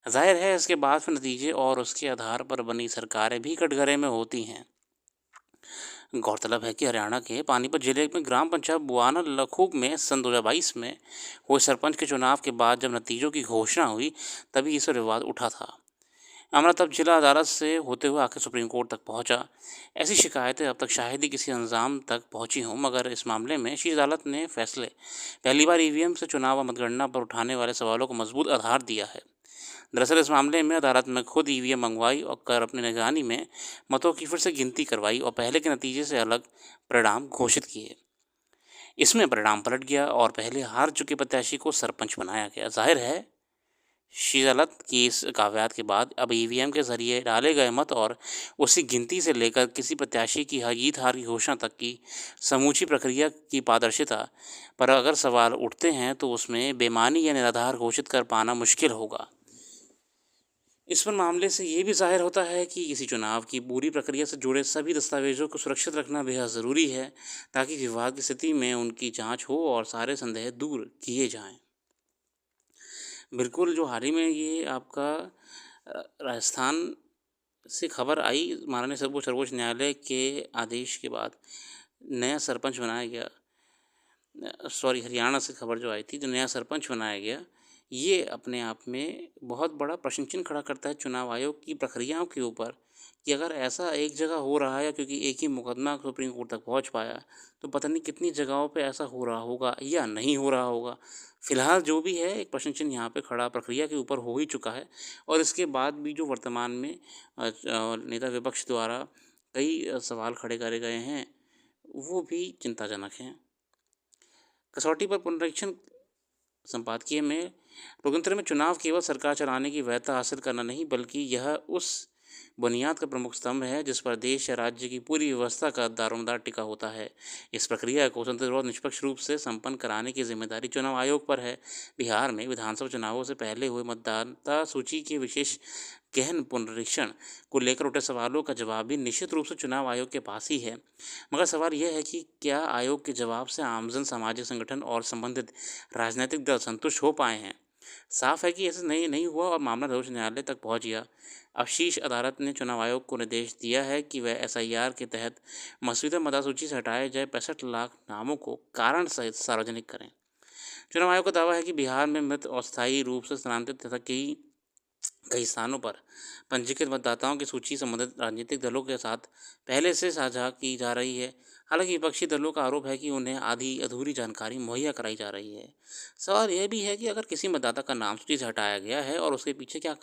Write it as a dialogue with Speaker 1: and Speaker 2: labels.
Speaker 1: जाहिर है इसके बाद फिर नतीजे और उसके आधार पर बनी सरकारें भी कटघरे में होती हैं। गौरतलब है कि हरियाणा के पानीपत जिले में ग्राम पंचायत बुआना लखूब में सन 2022 में हुए सरपंच के चुनाव के बाद जब नतीजों की घोषणा हुई, तभी इस पर विवाद उठा था। मामला तब जिला अदालत से होते हुए आखिर सुप्रीम कोर्ट तक पहुंचा। ऐसी शिकायतें अब तक शायद ही किसी अंजाम तक पहुंची हों, मगर इस मामले में शीर्ष अदालत ने फैसले पहली बार ईवीएम से चुनाव व मतगणना पर उठाने वाले सवालों को मजबूत आधार दिया है। दरअसल इस मामले में अदालत में खुद ईवीएम मंगवाई और कर अपनी निगरानी में मतों की फिर से गिनती करवाई और पहले के नतीजे से अलग परिणाम घोषित किए। इसमें परिणाम पलट गया और पहले हार चुके प्रत्याशी को सरपंच बनाया गया। जाहिर है शीर्ष अदालत की इस कावियात के बाद अब ईवीएम के जरिए डाले गए मत और उसी गिनती से लेकर किसी प्रत्याशी की जीत हार की घोषणा तक की समूची प्रक्रिया की पारदर्शिता पर अगर सवाल उठते हैं तो उसमें बेमानी या निराधार घोषित कर पाना मुश्किल होगा। इस पर मामले से ये भी ज़ाहिर होता है कि किसी चुनाव की पूरी प्रक्रिया से जुड़े सभी दस्तावेजों को सुरक्षित रखना बेहद ज़रूरी है, ताकि विवाद की स्थिति में उनकी जांच हो और सारे संदेह दूर किए जाएं। बिल्कुल, जो हाल ही में ये आपका राजस्थान से खबर आई, माननीय सर्वोच्च न्यायालय के आदेश के बाद नया सरपंच बनाया गया। सॉरी, हरियाणा से खबर जो आई थी, जो नया सरपंच बनाया गया, ये अपने आप में बहुत बड़ा प्रश्न चिन्ह खड़ा करता है चुनाव आयोग की प्रक्रियाओं के ऊपर, कि अगर ऐसा एक जगह हो रहा है क्योंकि एक ही मुकदमा सुप्रीम कोर्ट तक पहुंच पाया, तो पता नहीं कितनी जगहों पे ऐसा हो रहा होगा या नहीं हो रहा होगा। फिलहाल जो भी है, एक प्रश्न चिन्ह यहाँ पे खड़ा प्रक्रिया के ऊपर हो ही चुका है और इसके बाद भी जो वर्तमान में नेता विपक्ष द्वारा कई सवाल खड़े करे गए हैं, वो भी चिंताजनक हैं। कसौटी पर पुनरीक्षण संपादकीय में लोकतंत्र में चुनाव केवल सरकार चलाने की वैधता हासिल करना नहीं, बल्कि यह उस बुनियाद का प्रमुख स्तंभ है जिस पर देश या राज्य की पूरी व्यवस्था का दारोमदार टिका होता है। इस प्रक्रिया को स्वतंत्र और निष्पक्ष रूप से संपन्न कराने की जिम्मेदारी चुनाव आयोग पर है। बिहार में विधानसभा चुनावों से पहले हुए मतदाता सूची के विशेष गहन पुनरीक्षण को लेकर उठे सवालों का जवाब भी निश्चित रूप से चुनाव आयोग के पास ही है। मगर सवाल यह है कि क्या आयोग के जवाब से आमजन, सामाजिक संगठन और संबंधित राजनीतिक दल संतुष्ट हो पाए हैं? साफ है कि ऐसा नहीं हुआ और मामला सर्वोच्च न्यायालय तक पहुंच गया। अब शीर्ष अदालत ने चुनाव आयोग को निर्देश दिया है कि वह एसआईआर के तहत मसौदा मतदाता सूची से हटाए जाए 65 लाख नामों को कारण सहित सार्वजनिक करें। चुनाव आयोग का दावा है कि बिहार में मृत अस्थायी रूप से स्थानांतरित तथा कई स्थानों पर पंजीकृत मतदाताओं की सूची संबंधित राजनीतिक दलों के साथ पहले से साझा की जा रही है। हालांकि विपक्षी दलों का आरोप है कि उन्हें आधी अधूरी जानकारी मुहैया कराई जा रही है। सवाल यह भी है कि अगर किसी मतदाता का नाम सूची से हटाया गया है और उसके पीछे क्या